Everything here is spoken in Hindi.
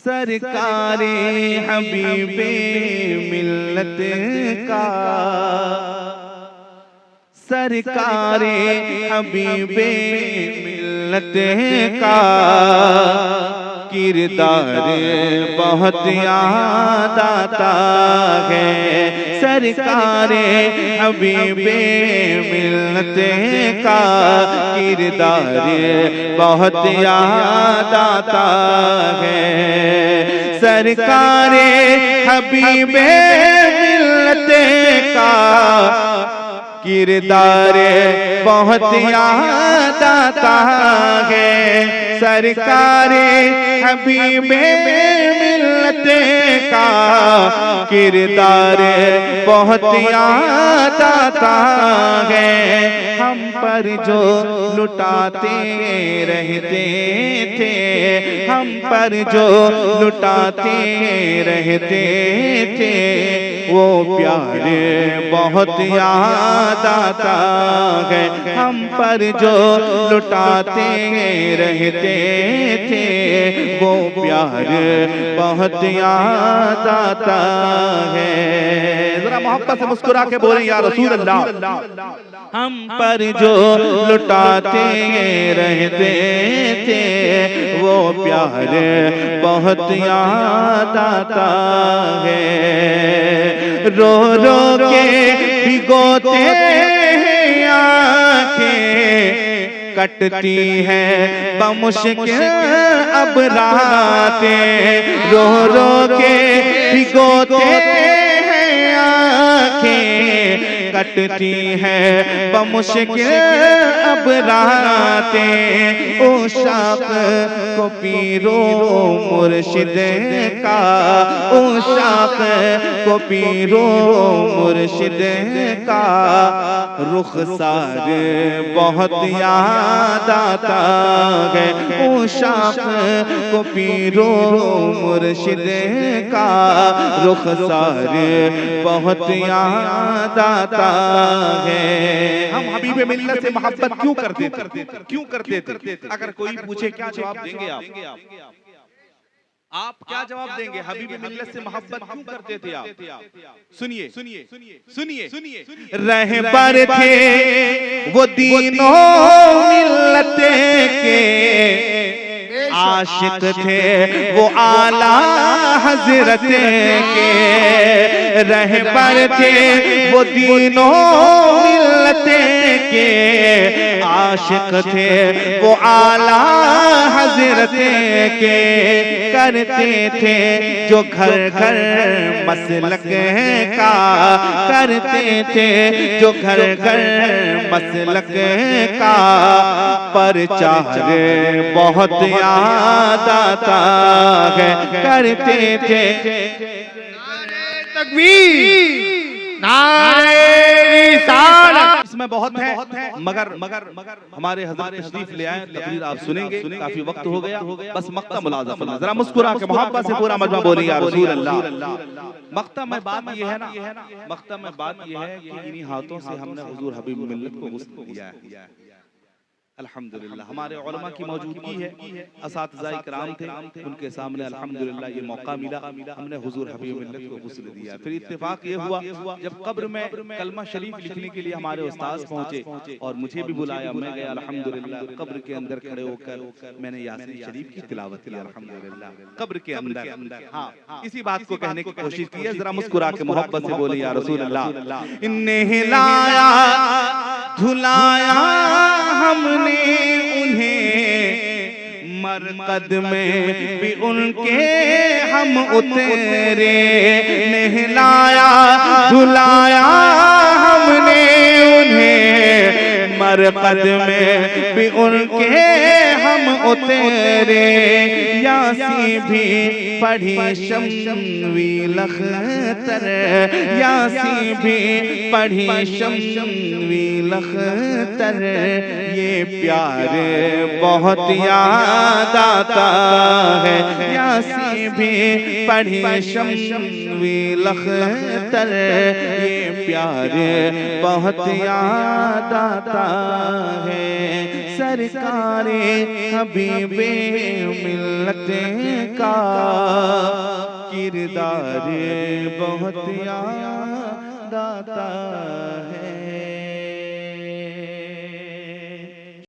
सरकारे हबीबे मिल्लत का, सरकारे हबीबे मिल्लत का किरदार बहुत याद आता है। सरकारे हबीबे मिल्लत का किरदार बहुत याद आता है। सरकारे हबीबे मिल्लत का किरदार बहुत याद आता है। सरकारे हबीबे मिल्लत का किरदार बहुत याद आता है। हम पर जो लुटाते रहते थे, हम पर जो लुटाते रहते थे, वो प्यार बहुत याद आता है। हम पर जो लुटाते रहते थे, वो प्यार बहुत याद आता है। जरा मोहब्बत से मुस्कुरा के बोले या रसूल अल्लाह। हम पर जो लुटाते रहते थे, वो प्यार बहुत याद आता है। रो रो के भिगोते हैं आंखें, कटती है बमुश्किल अब रातें। रो रो के भिगोते हैं आंखें, कटती है बमुश्किल अब रातें। ओ शाख को पीरो मुर्शिद का, ओ शाख को पीरो मुर्शिद का रुखसार बहुत याद आता है। ओ शाख को पीरो मुर्शिद का रुखसार बहुत याद आता है। हम हबीबे मिल्लत से मोहब्बत क्यों करते थे? क्यों करते थे? अगर कोई पूछे क्या जवाब देंगे आप? आप क्या जवाब देंगे? हबीबे मिल्लत से मोहब्बत क्यों करते थे आप? सुनिए सुनिए सुनिए सुनिए। रहबर थे वो दीनों मिल्लत के, आशिक थे वो आला हजरत के। रहबर थे वो दीनों मिल्लत के, आशिक थे वो आला हजरत के। करते थे जो घर घर मसलक का, करते थे जो घर घर मसलक का प्रचार बहुत याद आता है। करते थे नारे तकबीर, नारे रिसालत। इसमें बहुत है, मगर हमारे हज़रत तशरीफ ले आए, तकरीर आप सुनेंगे। काफी वक्त हो गया, बस मक्ता मुलाज़ा फरमाएं। जरा मुस्कुरा के मोहब्बत से पूरा मजमा बोलिए या रसूल अल्लाह। मक्ता में बात ये है ना, मक्ता में बात ये है कि इन्हीं हाथों से हमने हुजूर हबीब मिल्लत को गुस्ल किया है। अल्हम्दुलिल्लाह हमारे उलमा की मौजूदगी है, असातिज़ा इकराम थे, उनके सामने अल्हम्दुलिल्लाह ये मौका मिला, हमने हुजूर हबीब मिल्लत को गुस्ल दिया। फिर इत्तेफाक ये हुआ जब कब्र में कलमा शरीफ लिखने के लिए हमारे उस्ताद पहुंचे और मुझे भी बुलाया, मैं गया अल्हम्दुलिल्लाह। कब्र के अंदर खड़े होकर मैंने यासीन शरीफ की तिलावत की अल्हम्दुलिल्लाह कब्र के अंदर। हाँ, इसी बात को कहने की कोशिश की है। जरा मुस्कुरा के मोहब्बत से बोले या रसूल अल्लाह। नहलाया धुलाया हमने उन्हें, मरकद में भी उनके हम उतरे। नहलाया धुलाया हमने उन्हें, मरकद में भी उनके हम उतरे। यासी भी पढ़ी शम्वील अख्तर, यासी भी पढ़ी शम्वील अख्तर। ये प्यार बहुत याद आता है। यासी भी पढ़ी शम्वील अख्तर, ये प्यार बहुत याद आता है। सरकारे हबीबे मिल्लत का किरदार बहुत याद आता है।